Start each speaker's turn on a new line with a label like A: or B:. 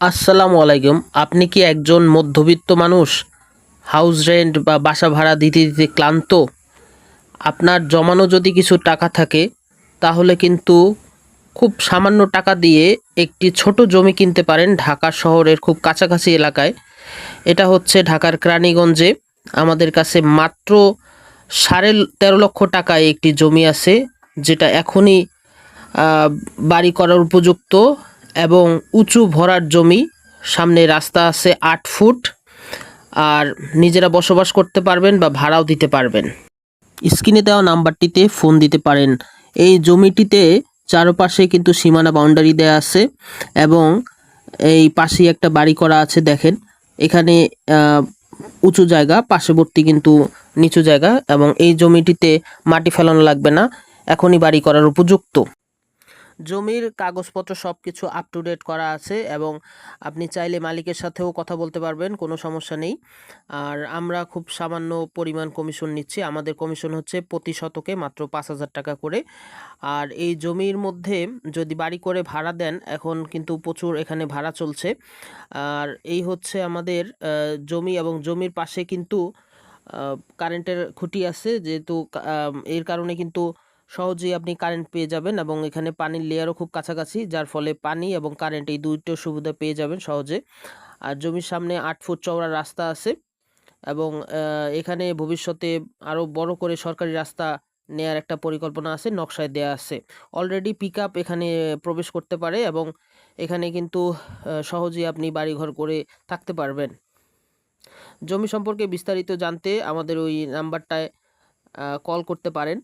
A: আসসালামু আলাইকুম। আপনি কি একজন মধ্যবিত্ত মানুষ? হাউস রেন্ট বা বাসা ভাড়া দিতে দিতে ক্লান্ত? আপনার জমানো যদি কিছু টাকা থাকে তাহলে কিন্তু খুব সামান্য টাকা দিয়ে একটি ছোট জমি কিনতে পারেন ঢাকা শহরের খুব কাছাকাছি এলাকায়। এটা হচ্ছে ঢাকার কেরানীগঞ্জে। আমাদের কাছে মাত্র 13.5 লক্ষ টাকায় একটি জমি আছে, যেটা এখনই আহ, বাড়ি করার উপযুক্ত এবং উঁচু ভরার জমি। সামনে রাস্তা আছে 8 ফুট। আর নিজেরা বসবাস করতে পারবেন বা ভাড়াও দিতে পারবেন। স্ক্রিনে দেওয়া নাম্বারটিতে ফোন দিতে পারেন। এই জমিটিতে চারপাশে কিন্তু সীমানা বাউন্ডারি দেয়া আছে এবং এই পাশেই একটা বাড়ি করা আছে, দেখেন। এখানে আহ, উঁচু জায়গা, পার্শ্ববর্তী কিন্তু নিচু জায়গা, এবং এই জমিটিতে মাটি ফেলানো লাগবে না, এখনই বাড়ি করার উপযুক্ত। জমির কাগজপত্র সব কিছু আপ টু ডেট করা আছে এবং আপনি চাইলে মালিকের সাথেও কথা বলতে পারবেন, কোনো সমস্যা নেই। আর আমরা খুব সামান্য পরিমাণ কমিশন নিচ্ছি। আমাদের কমিশন হচ্ছে প্রতি শতকে মাত্র 5,000 টাকা করে। আর এই জমির মধ্যে যদি বাড়ি করে ভাড়া দেন, এখন কিন্তু প্রচুর এখানে ভাড়া চলছে। আর এই হচ্ছে আমাদের জমি, এবং জমির পাশে কিন্তু কারেন্টের খুঁটি আছে, যেহেতু এর কারণে কিন্তু সহজেই আপনি কারেন্ট পেয়ে যাবেন, এবং এখানে পানির লেয়ারও খুব কাছাকাছি, যার ফলে পানি এবং কারেন্ট এই দুইটো সুবিধা পেয়ে যাবেন সহজে। আর জমির সামনে 8 ফুট চওড়া রাস্তা আছে, এবং এখানে ভবিষ্যতে আরও বড় করে সরকারি রাস্তা নেয়ার একটা পরিকল্পনা আছে, নকশায় দেয়া আছে। অলরেডি পিক আপ এখানে প্রবেশ করতে পারে, এবং এখানে কিন্তু সহজেই আপনি বাড়িঘর করে থাকতে পারবেন। জমি সম্পর্কে বিস্তারিত জানতে আমাদের ওই নাম্বারটায় কল করতে পারেন।